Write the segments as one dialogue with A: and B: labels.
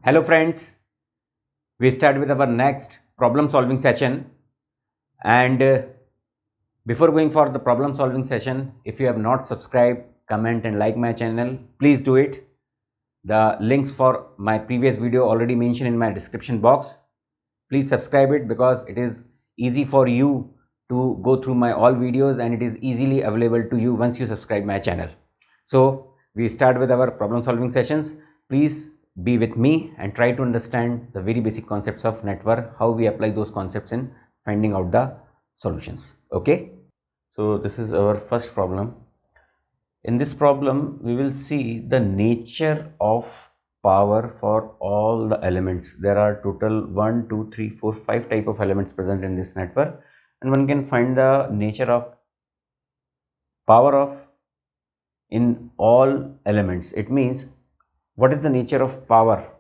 A: Hello friends, we start with our next problem solving session and before going for the problem solving session, if you have not subscribed, comment and like my channel, please do it. The links for my previous video already mentioned in my description box. Please subscribe it because it is easy for you to go through my all videos and it is easily available to you once you subscribe my channel. So we start with our problem solving sessions. Please be with me and try to understand the very basic concepts of network, how we apply those concepts in finding out the solutions. Okay, so this is our first problem. In this problem we will see the nature of power for all the elements. There are total 1 2 3 4 5 type of elements present in this network, and one can find the nature of power of in all elements. It means, what is the nature of power?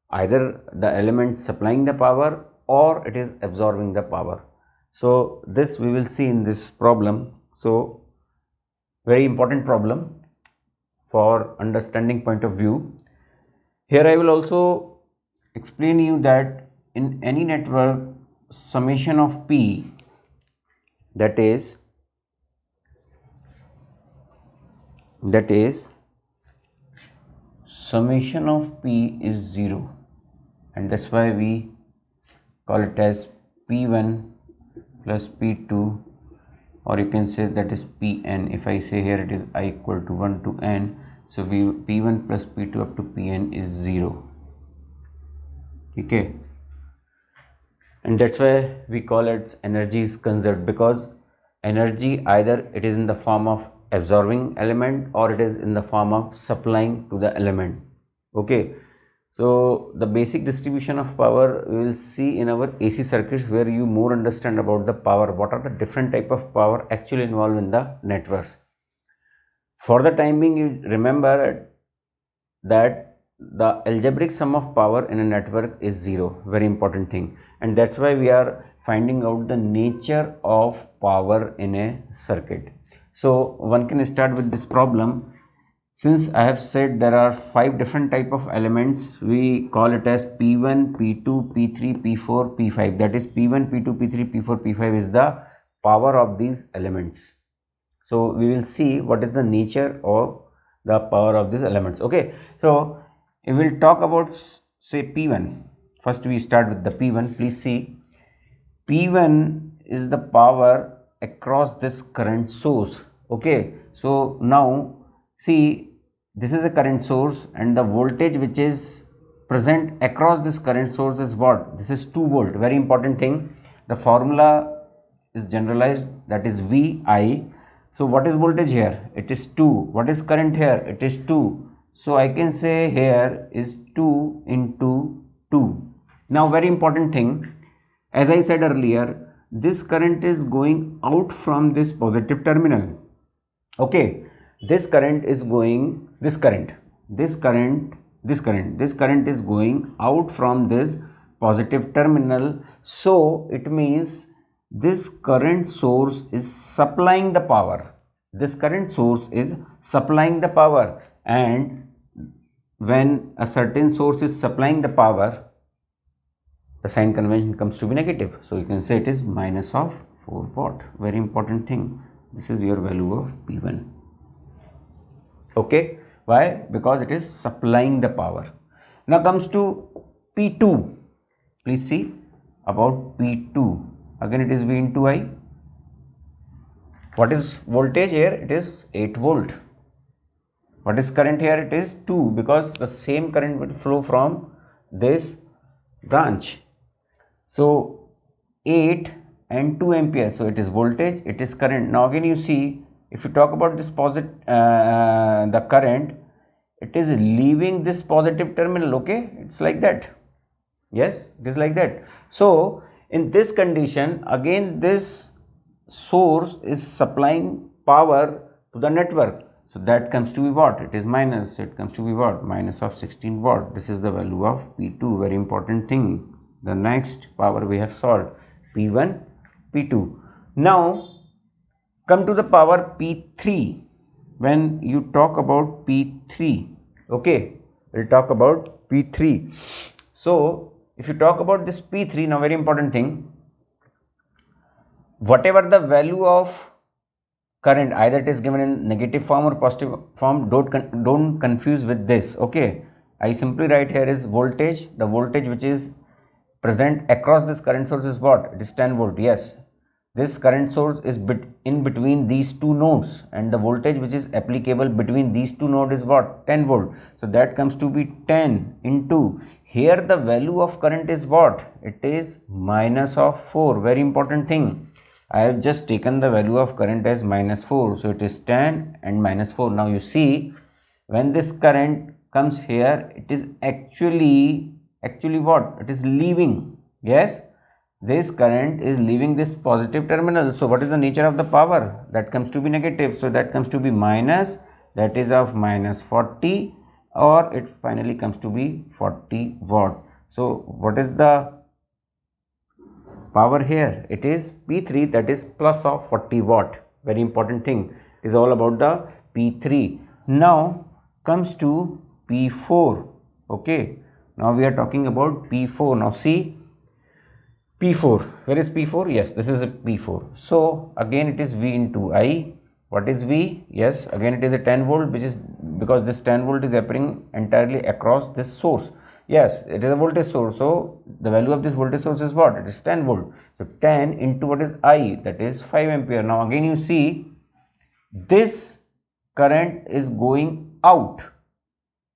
A: Either the element supplying the power or it is absorbing the power. So this we will see in this problem. So very important problem for understanding point of view. Here I will also explain you that in any network, summation of P, that is summation of P is 0, and that's why we call it as P1 plus P2, or you can say that is Pn. If I say here it is I equal to 1 to n, so P1 plus P2 up to Pn is 0. Okay, and that's why we call it energy is conserved, because energy either it is in the form of absorbing element or it is in the form of supplying to the element. Okay, so the basic distribution of power we will see in our AC circuits, where you more understand about the power, what are the different type of power actually involved in the networks. For the time being, you remember that the algebraic sum of power in a network is 0, very important thing, and that's why we are finding out the nature of power in a circuit. So one can start with this problem. Since I have said there are 5 different type of elements, we call it as P1, P2, P3, P4, P5. That is P1, P2, P3, P4, P5 is the power of these elements. So we will see what is the nature of the power of these elements. Okay, so we will talk about say P1. First we start with the P1. Please see, P1 is the power across this current source. Okay, so now see, this is a current source and the voltage which is present across this current source is what? This is 2 volt. Very important thing. The formula is generalized, that is VI. So what is voltage here? It is 2. What is current here? It is 2. So I can say here is 2 into 2. Now very important thing, as I said earlier, this current is going out from this positive terminal. Okay, this current is going, this current is going out from this positive terminal. So it means this current source is supplying the power. This current source is supplying the power, and when a certain source is supplying the power, the sign convention comes to be negative. So you can say it is minus of 4 watt. Very important thing. This is your value of P1. Okay, why? Because it is supplying the power. Now comes to P2. Please see about P2. Again it is V into I. What is voltage here? It is 8 volt. What is current here? It is 2, because the same current will flow from this branch. So 8 and 2 ampere. So it is voltage, it is current. Now again you see, if you talk about this the current, it is leaving this positive terminal. Okay, it's like that. Yes, it is like that. So in this condition, again this source is supplying power to the network. So that comes to be what? It is minus. It comes to be what? Minus of 16 watt. This is the value of P2. Very important thing. The next power we have solved, P1, P2. Now come to the power P3. When you talk about P3, okay, we'll talk about P3. So if you talk about this P3, now very important thing, whatever the value of current, either it is given in negative form or positive form, don't confuse with this. Okay, I simply write here is voltage. The voltage which is present across this current source is what? It is 10 volt. Yes, this current source is in between these two nodes, and the voltage which is applicable between these two nodes is what? 10 volt. So that comes to be 10 into, here the value of current is what? It is minus of 4. Very important thing, I have just taken the value of current as minus 4. So it is 10 and minus 4. Now you see, when this current comes here, it is actually what? It is leaving. Yes, this current is leaving this positive terminal. So what is the nature of the power? That comes to be negative. So that comes to be minus, that is of minus 40, or it finally comes to be 40 watt. So what is the power here? It is P3, that is plus of 40 watt. Very important thing, is all about the P3. Now comes to P4. Okay, now we are talking about P4. Now see, P4, where is P4? Yes, this is a P4. So again it is V into I. What is V? Yes, again it is a 10 volt, which is because this 10 volt is appearing entirely across this source. Yes, it is a voltage source. So the value of this voltage source is what? It is 10 volt. So 10 into what is I? That is 5 ampere. Now again you see, this current is going out.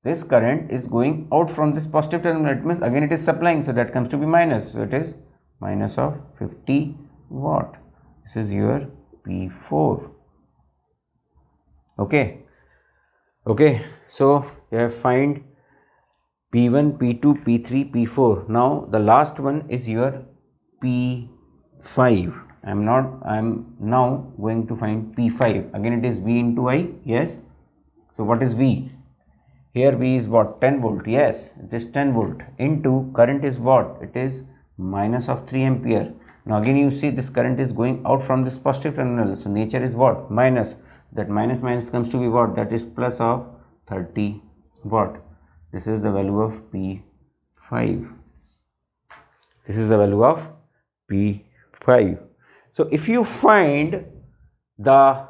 A: This current is going out from this positive terminal. It means again it is supplying. So that comes to be minus. So it is minus of 50 watt. This is your P4. Okay. Okay. So you have find P1, P2, P3, P4. Now the last one is your P5. I am now going to find P5. Again it is V into I. Yes. So what is V? Here V is what? 10 volt. Yes, it is 10 volt into current is what? It is minus of 3 ampere. Now again you see, this current is going out from this positive terminal. So nature is what? Minus. That minus comes to be what? That is plus of 30 watt. This is the value of P5. This is the value of P5. So if you find the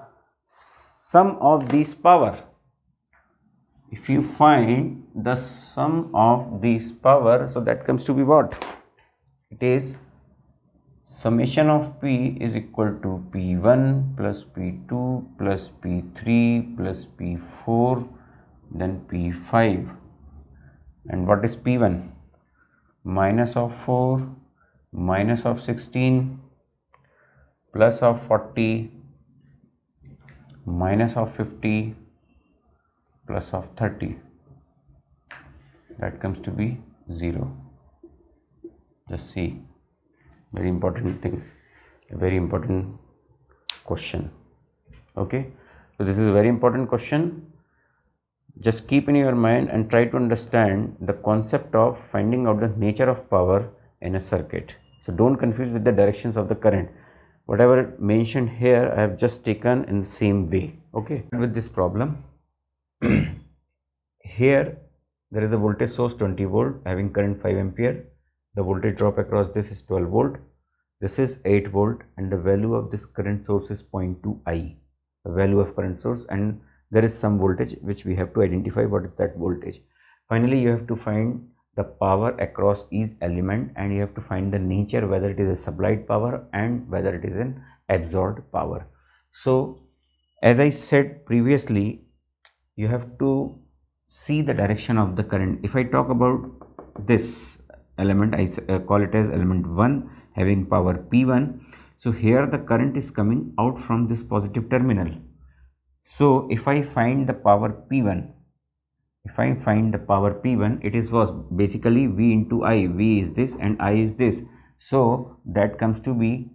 A: sum of these power, if you find the sum of these power, so that comes to be what? It is summation of P is equal to P1 plus P2 plus P3 plus P4, then P5. And what is P1? Minus of 4, minus of 16, plus of 40, minus of 50, plus of 30. That comes to be 0. Just see, very important thing, a very important question. Okay, so this is a very important question. Just keep in your mind and try to understand the concept of finding out the nature of power in a circuit. So don't confuse with the directions of the current. Whatever mentioned here, I have just taken in the same way. Okay, with this problem, here there is a voltage source 20 volt having current 5 ampere. The voltage drop across this is 12 volt. This is 8 volt, and the value of this current source is 0.2 I, the value of current source, and there is some voltage which we have to identify what is that voltage. Finally, you have to find the power across each element, and you have to find the nature, whether it is a supplied power and whether it is an absorbed power. So as I said previously, you have to see the direction of the current. If I talk about this element, I call it as element 1 having power P1. So here the current is coming out from this positive terminal. So if I find the power P1, it is was basically V into I. V is this and I is this. So that comes to be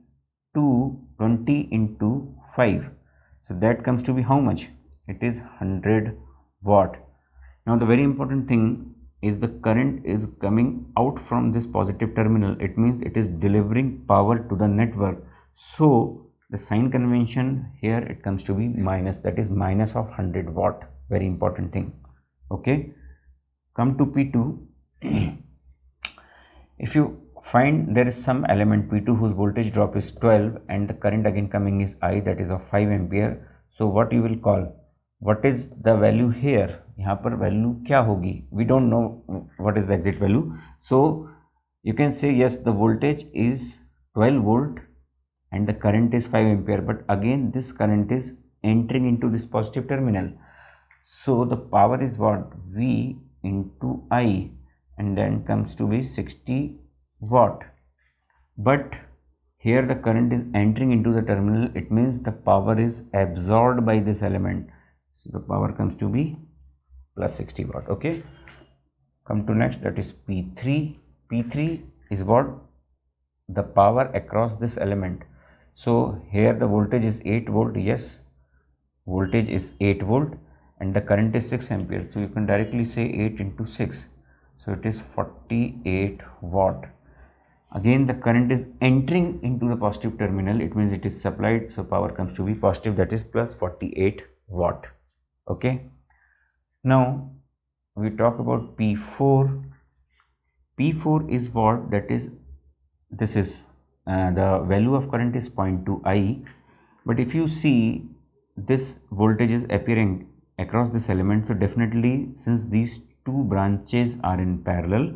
A: 220 into 5. So that comes to be how much? It is 100 watt. Now the very important thing is the current is coming out from this positive terminal. It means it is delivering power to the network. So the sign convention here, it comes to be minus, that is minus of 100 watt. Very important thing. Okay, Come to P2. If you find there is some element P2 whose voltage drop is 12 and the current again coming is I, that is of 5 ampere. So what you will call, what is the value here? यहाँ पर value क्या होगी? We don't know what is the exact value. So you can say yes, the voltage is 12 volt and the current is 5 ampere, but again this current is entering into this positive terminal. So the power is what? V into I, and then comes to be 60 watt. But here the current is entering into the terminal, it means the power is absorbed by this element. So the power comes to be plus 60 watt. Okay, come to next, that is P3. P3 is what? The power across this element. So here the voltage is 8 volt. Yes, voltage is 8 volt and the current is 6 ampere. So you can directly say 8 into 6. So it is 48 watt. Again the current is entering into the positive terminal, it means it is supplied, so power comes to be positive, that is plus 48 watt. Okay, now we talk about P4. P4 is what? That is, this is the value of current is 0.2 I, but if you see this voltage is appearing across this element, so definitely since these two branches are in parallel,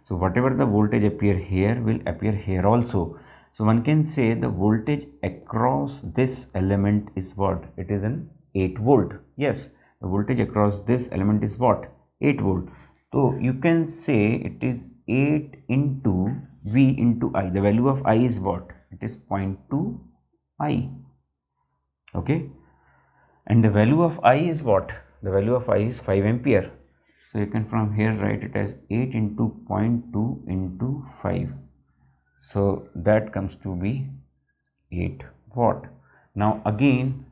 A: so whatever the voltage appear here will appear here also. So one can say the voltage across this element is what? It is an 8 volt. Yes, the voltage across this element is what? 8 volt. So you can say it is 8 into V into I. The value of I is what? It is 0.2 I. Okay, and the value of I is what? The value of I is 5 ampere. So you can from here write it as 8 into 0.2 into 5. So that comes to be 8 watt. Now again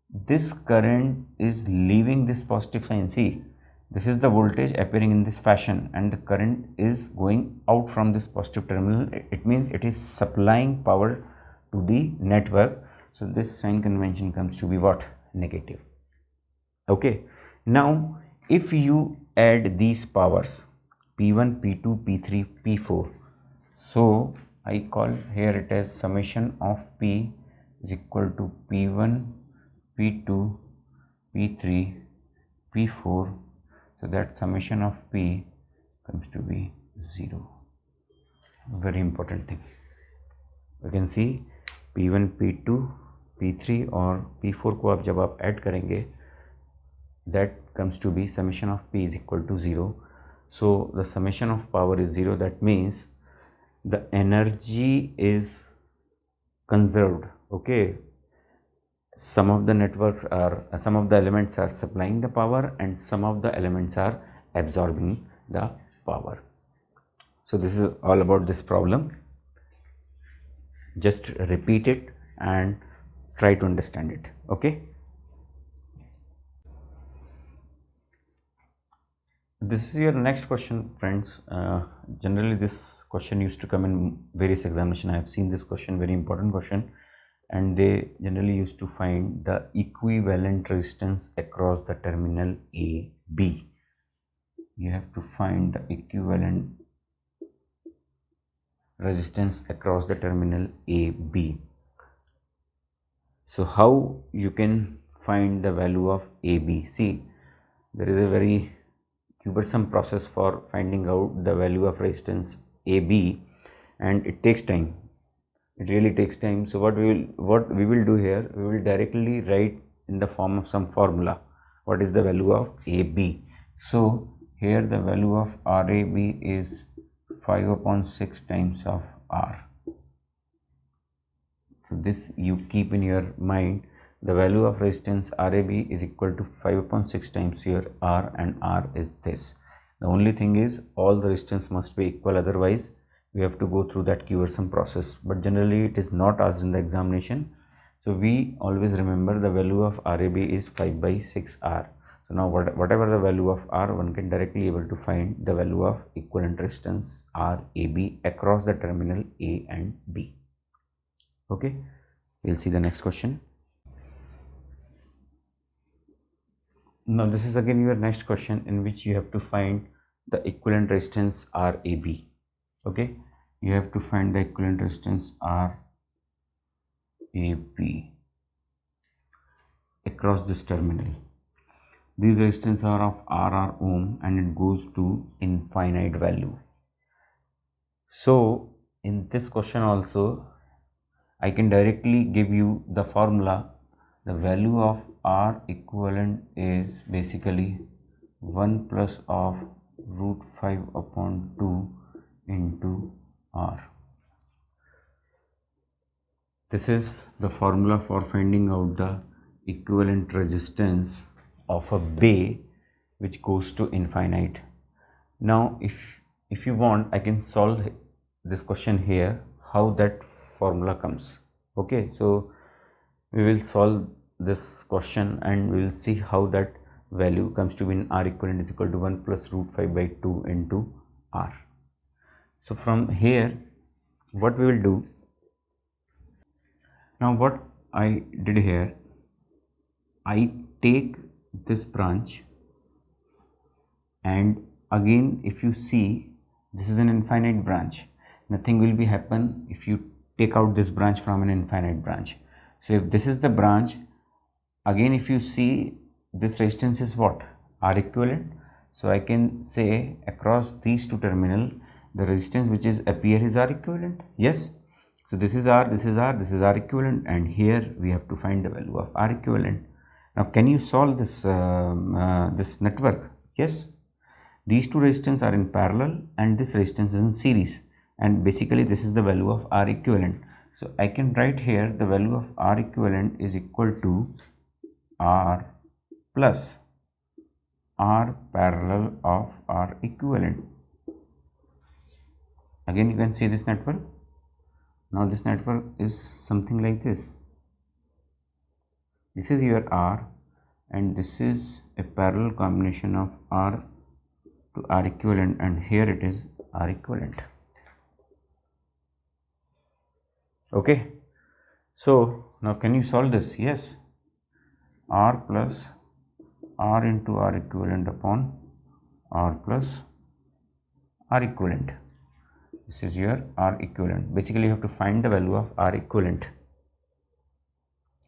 A: this current is leaving this positive sign. See, this is the voltage appearing in this fashion and the current is going out from this positive terminal. It means it is supplying power to the network. So this sign convention comes to be what? Negative. Okay, now if you add these powers P1, P2, P3, P4, so I call here it as summation of P is equal to P1, P2, P3, P4. So that summation of P comes to be 0. Very important thing. You can see P1, P2, P3 और P4 को आप जब आप add करेंगे, that comes to be summation of P is equal to 0. So the summation of power is 0. That means the energy is conserved. Okay, some of the networks are, some of the elements are supplying the power and some of the elements are absorbing the power. So this is all about this problem. Just repeat it and try to understand it. Okay, this is your next question, friends. Generally this question used to come in various examinations. I have seen this question, very important question, and they generally used to find the equivalent resistance across the terminal A, B. You have to find the equivalent resistance across the terminal A, B. So how you can find the value of AB? See, there is a very cumbersome process for finding out the value of resistance AB, and it takes time. It really takes time. So what we will do here, we will directly write in the form of some formula what is the value of AB. So here the value of RAB is 5/6 times of R. So this you keep in your mind. The value of resistance RAB is equal to 5/6 times your R, and R is this. The only thing is all the resistance must be equal, otherwise we have to go through that cumbersome process, but generally it is not asked in the examination. So we always remember the value of RAB is 5/6 R. So now whatever the value of R, one can directly able to find the value of equivalent resistance RAB across the terminal A and B. Okay, we'll see the next question. Now this is again your next question, in which you have to find the equivalent resistance RAB. Okay, you have to find the equivalent resistance RAB across this terminal. These resistance are of RR ohm and it goes to infinite value. So in this question also I can directly give you the formula. The value of R equivalent is basically 1 plus of root 5 upon 2 into R. This is the formula for finding out the equivalent resistance of a bay which goes to infinite. Now if you want, I can solve this question here, how that formula comes. Okay, so we will solve this question and we will see how that value comes to be in R equivalent is equal to 1 plus root 5 by 2 into R. So from here what we will do, now what I did here, I take this branch and again if you see this is an infinite branch, nothing will be happen if you take out this branch from an infinite branch. So if this is the branch, again if you see this resistance is what, R equivalent. So I can say across these two terminal the resistance which is appear is R equivalent. Yes, so this is R, this is R, this is R equivalent, and here we have to find the value of R equivalent. Now can you solve this this network? Yes, these two resistance are in parallel and this resistance is in series, and basically this is the value of R equivalent. So I can write here the value of R equivalent is equal to R plus R parallel of R equivalent. Again you can see this network. Now this network is something like this. This is your R and this is a parallel combination of R to R equivalent, and here it is R equivalent. Okay, so now can you solve this? Yes, R plus R into R equivalent upon R plus R equivalent. This is your R equivalent. Basically you have to find the value of R equivalent.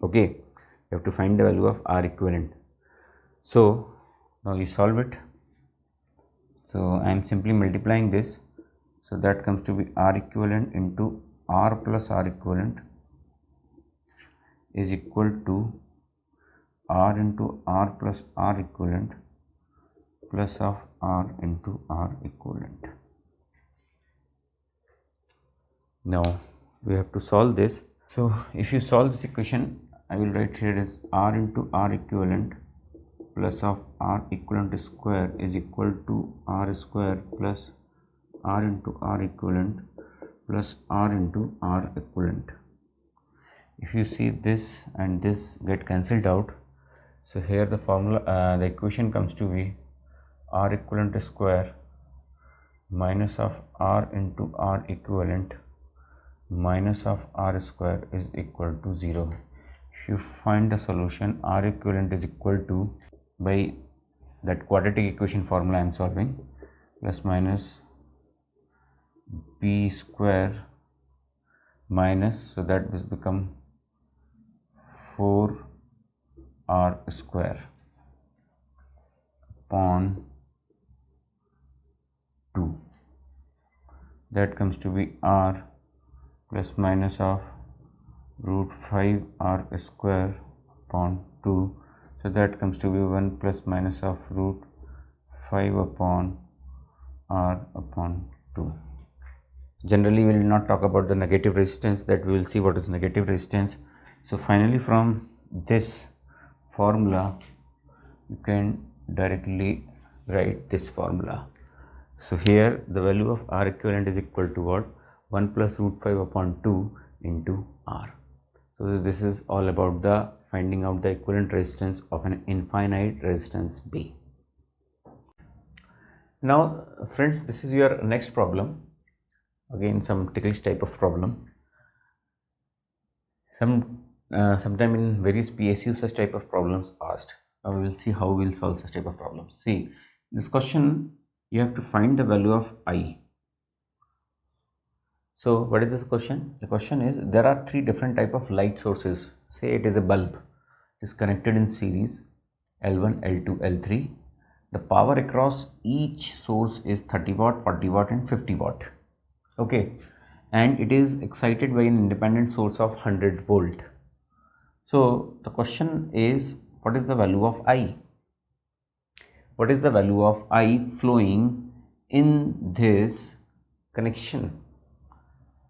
A: Okay, you have to find the value of R equivalent. So now you solve it. So I am simply multiplying this, so that comes to be R equivalent into R plus R equivalent is equal to R into R plus R equivalent plus of R into R equivalent. Now we have to solve this. So if you solve this equation, I will write here as R into R equivalent plus of R equivalent square is equal to R square plus R into R equivalent plus R into R equivalent. If you see this and this get cancelled out, so here the formula, the equation comes to be R equivalent square minus of R into R equivalent minus of R square is equal to 0. If you find the solution, R equivalent is equal to, by that quadratic equation formula I am solving, plus minus B square minus, so that this become 4R square upon 2, that comes to be R plus minus of root 5R square upon 2, so that comes to be 1 plus minus of root 5 upon R upon 2. Generally we will not talk about the negative resistance, that we will see what is negative resistance. So finally from this formula you can directly write this formula. So here the value of R equivalent is equal to what, 1 plus root 5 upon 2 into R. So this is all about the finding out the equivalent resistance of an infinite resistance B. Now friends, this is your next problem. Again some ticklish type of problem. Sometime in various PSU such type of problems asked. Now we will see how we will solve such type of problems. See, this question you have to find the value of I. So what is this question? The question is, there are three different type of light sources. Say it is a bulb, it is connected in series L1, L2, L3. The power across each source is 30 watt, 40 watt and 50 watt. Okay, and it is excited by an independent source of 100 volt. So the question is, what is the value of I? What is the value of I flowing in this connection?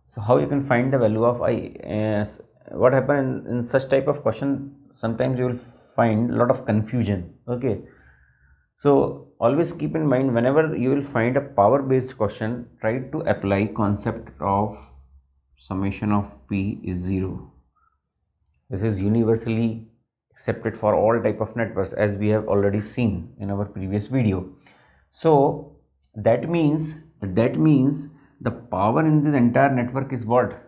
A: So how you can find the value of I? What happens in such type of question, sometimes you will find a lot of confusion. Okay, so always keep in mind, whenever you will find a power based question, try to apply concept of summation of P is 0. This is universally accepted for all type of networks, as we have already seen in our previous video. So that means the power in this entire network is what?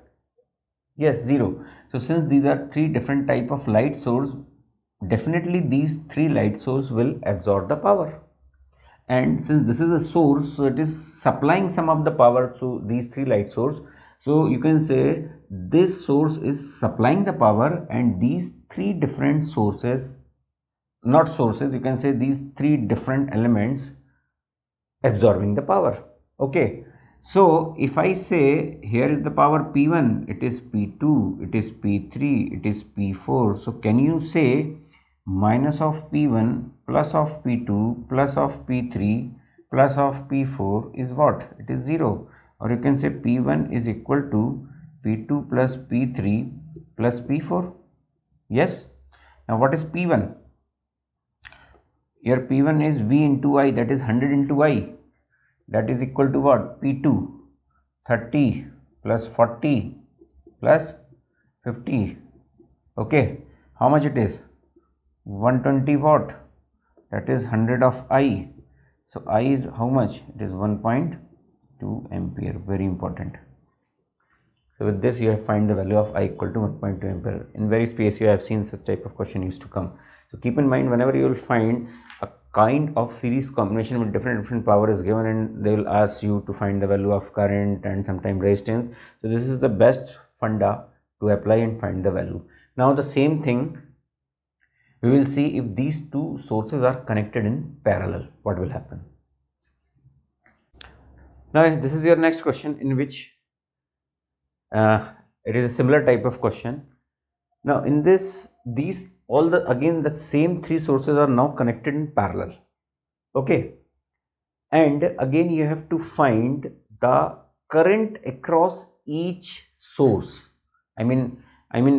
A: Yes, 0. So since these are three different type of light source, definitely these three light source will absorb the power. And since this is a source, so it is supplying some of the power to these three light source. So you can say this source is supplying the power, and these three different sources, not sources, you can say these three different elements absorbing the power. Okay, so if I say here is the power P1, it is P2, it is P3, it is P4. So can you say minus of P1 plus of P2 plus of P3 plus of P4 is what? It is 0. Or you can say P1 is equal to P2 plus P3 plus P4. Yes. Now what is P1? Here P1 is V into I, that is 100 into I. That is equal to what? P2, 30 plus 40 plus 50. Okay. How much it is? 120 watt. That is 100 of I. So I is how much? It is 1.2 ampere. Very important. So with this you have find the value of I equal to 1.2 ampere. In various space you have seen such type of question used to come. So keep in mind, whenever you will find a kind of series combination with different power is given, and they will ask you to find the value of current and sometimes resistance. So this is the best funda to apply and find the value. Now the same thing we will see, if these two sources are connected in parallel, what will happen. Now this is your next question, in which it is a similar type of question. Now in this, these all the again the same three sources are now connected in parallel. Okay, and again you have to find the current across each source. I mean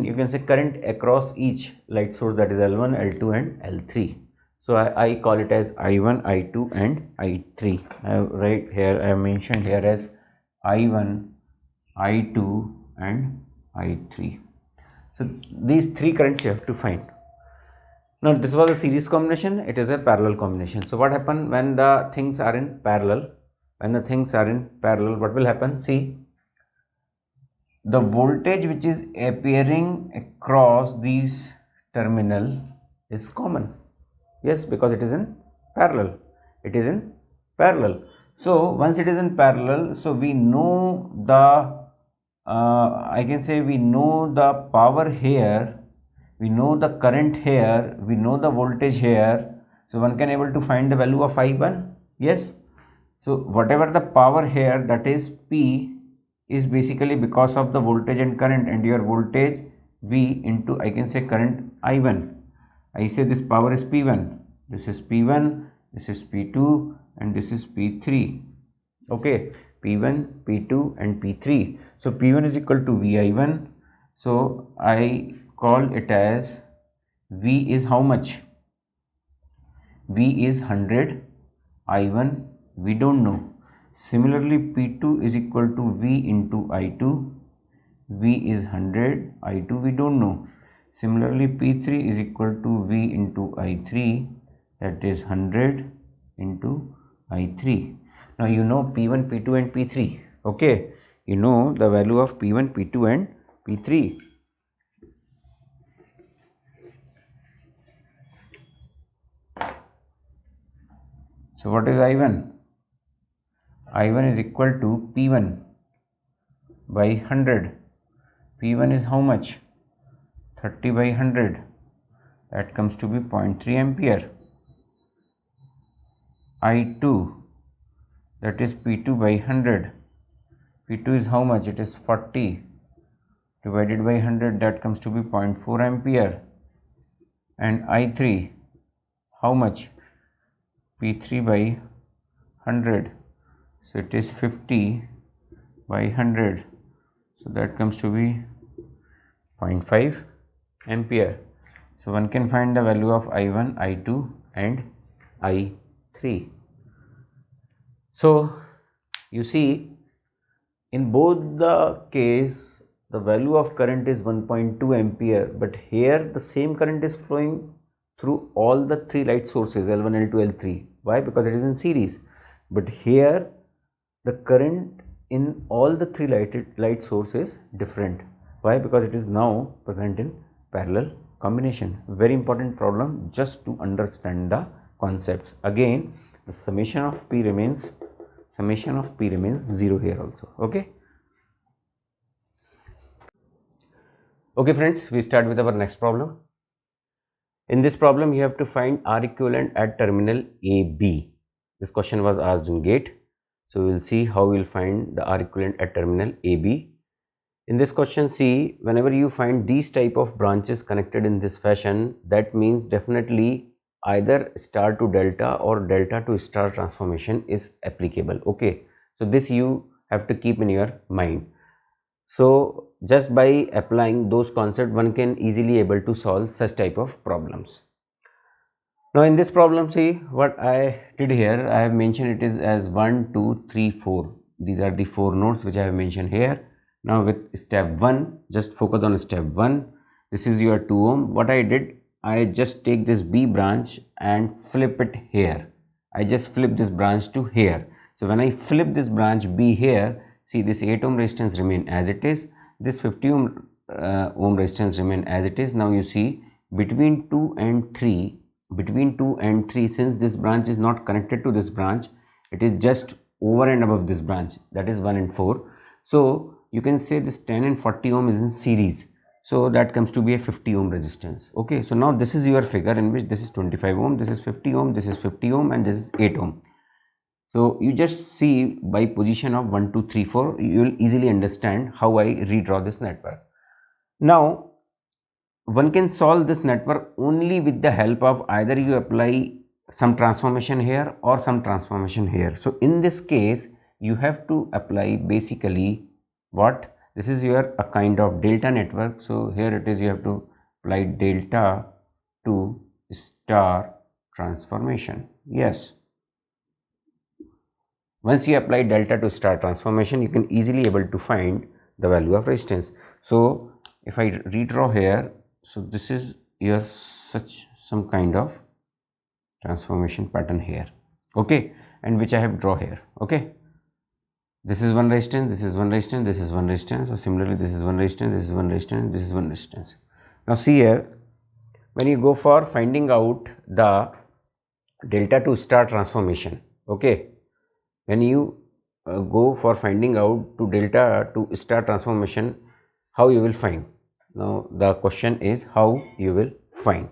A: you can say current across each light source, that is L1, L2 and L3. So I call it as I1, I2 and I3. Right here I have mentioned here as I1, I2 and I3. So these three currents you have to find. Now this was a series combination, it is a parallel combination. So what happens when the things are in parallel? When the things are in parallel, what will happen? See, the voltage which is appearing across these terminal is common. Yes, because it is in parallel. It is in parallel. So once it is in parallel, so we know the I can say we know the power here, we know the current here, we know the voltage here. So one can able to find the value of I1. Yes. So whatever the power here, that is P, is basically because of the voltage and current, and your voltage V into, I can say, current I1. I say this power is P1, this is P1, this is P2 and this is P3. Okay, P1, P2 and P3. So P1 is equal to VI1. So I call it as V is how much? V is 100, I1 we don't know. Similarly, P2 is equal to V into I2. V is 100, I2 we don't know. Similarly, P3 is equal to V into I3, that is 100 into I3. Now you know P1, P2 and P3. Okay, you know the value of P1, P2 and P3. So what is I1? I1 is equal to P1 by 100. P1 is how much? 30 by 100. That comes to be 0.3 ampere. I2, that is P2 by 100. P2 is how much? It is 40 divided by 100. That comes to be 0.4 ampere. And I3, how much? P3 by 100. So it is 50 by 100. So that comes to be 0.5 ampere. So one can find the value of I1, I2 and I3. So you see, in both the case the value of current is 1.2 ampere, but here the same current is flowing through all the three light sources L1, L2, L3. Why? Because it is in series. But here the current in all the three light source is different. Why? Because it is now present in parallel combination. Very important problem just to understand the concepts. Again, the summation of P remains 0 here also. Okay. Okay friends, we start with our next problem. In this problem, you have to find R equivalent at terminal AB. This question was asked in GATE. So we will see how we will find the R equivalent at terminal AB. In this question, see, whenever you find these type of branches connected in this fashion, that means definitely either star to delta or delta to star transformation is applicable. Okay, so this you have to keep in your mind. So just by applying those concepts, one can easily able to solve such type of problems. Now in this problem, see what I did here. I have mentioned it is as 1, 2, 3, 4. These are the 4 nodes which I have mentioned here. Now with step 1, just focus on step 1. This is your 2 ohm. What I did, I just take this B branch and flip it here. I just flip this branch to here. So when I flip this branch B here, see this 8 ohm resistance remain as it is. This 50 ohm resistance remain as it is. Now you see between 2 and 3, since this branch is not connected to this branch, it is just over and above this branch, that is 1 and 4. So you can say this 10 and 40 ohm is in series, so that comes to be a 50 ohm resistance. Okay, so now this is your figure in which this is 25 ohm, this is 50 ohm, this is 50 ohm, and this is 8 ohm. So you just see by position of 1, 2, 3, 4, you will easily understand how I redraw this network. Now one can solve this network only with the help of either you apply some transformation here or some transformation here. So in this case, you have to apply basically what? This is your a kind of delta network. So here it is, you have to apply delta to star transformation. Yes. Once you apply delta to star transformation, you can easily able to find the value of resistance. So if I redraw here, so this is your some kind of transformation pattern here, okay, and which I have draw here. Okay, this is one resistance, this is one resistance, this is one resistance. So similarly, this is one resistance, this is one resistance, this is one resistance. Now see here, when you go for finding out the delta to star transformation, okay, when you go for finding out to delta to star transformation, how you will find? Now the question is how you will find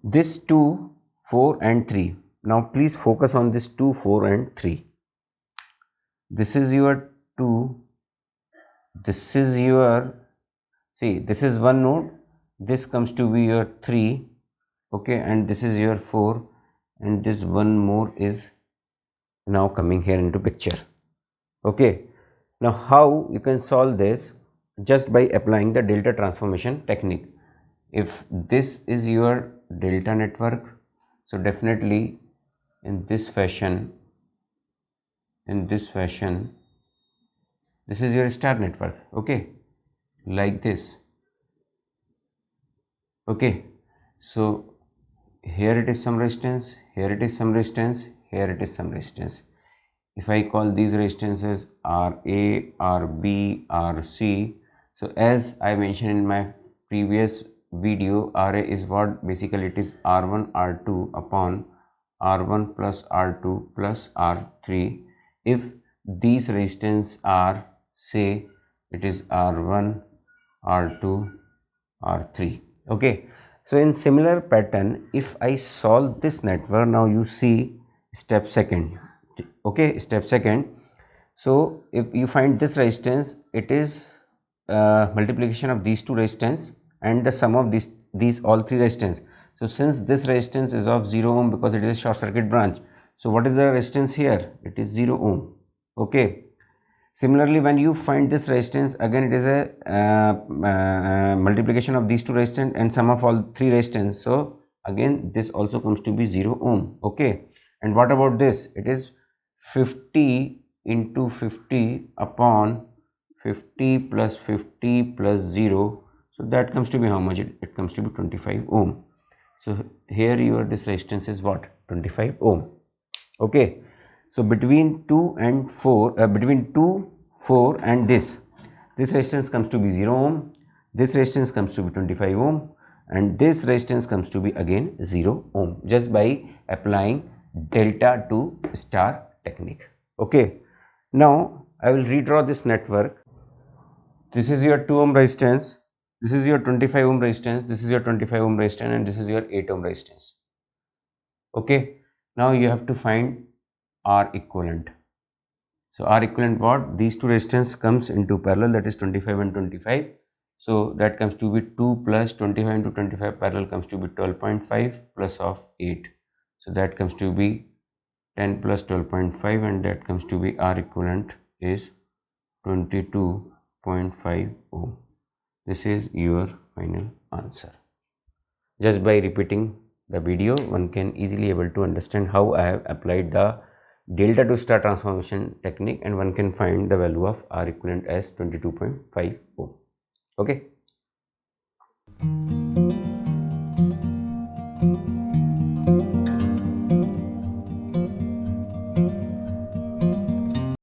A: this 2, 4 and 3. Now please focus on this 2, 4 and 3. This is your 2, this is your, see, this is one node, this comes to be your 3, okay, and this is your 4, and this one more is now coming here into picture. Okay, now how you can solve this? Just by applying the delta transformation technique. If this is your delta network, so definitely in this fashion, this is your star network. Okay, like this. Okay, so here it is some resistance, here it is some resistance, here it is some resistance. If I call these resistances RA, RB, RC, so as I mentioned in my previous video, RA is what? Basically it is R1, R2 upon R1 plus R2 plus R3 if these resistance are, say it is R1, R2, R3. Okay, so in similar pattern, if I solve this network, now you see step second. Okay, step second. So if you find this resistance, it is multiplication of these two resistance and the sum of these all three resistance. So since this resistance is of 0 ohm because it is a short circuit branch, so what is the resistance here? It is 0 ohm. Okay, similarly when you find this resistance, again it is a multiplication of these two resistance and sum of all three resistance, so again this also comes to be 0 ohm. Okay, and what about this? It is 50 into 50 upon 50 plus 50 plus 0, so that comes to be how much? It comes to be 25 ohm. So here your this resistance is what? 25 ohm. Okay, so between 2 and 4, between 2, 4 and this resistance comes to be 0 ohm, this resistance comes to be 25 ohm, and this resistance comes to be again 0 ohm, just by applying delta to star technique. Okay, now I will redraw this network. This is your 2 ohm resistance, this is your 25 ohm resistance, this is your 25 ohm resistance, and this is your 8 ohm resistance. Okay, now you have to find R equivalent. So R equivalent what? These two resistance comes into parallel, that is 25 and 25. So that comes to be 2 plus 25 into 25 parallel comes to be 12.5 plus of 8. So that comes to be 10 plus 12.5, and that comes to be R equivalent is 22.5 ohm. This is your final answer. Just by repeating the video, one can easily able to understand how I have applied the delta to star transformation technique, and one can find the value of R equivalent as 22.5 ohm. Okay.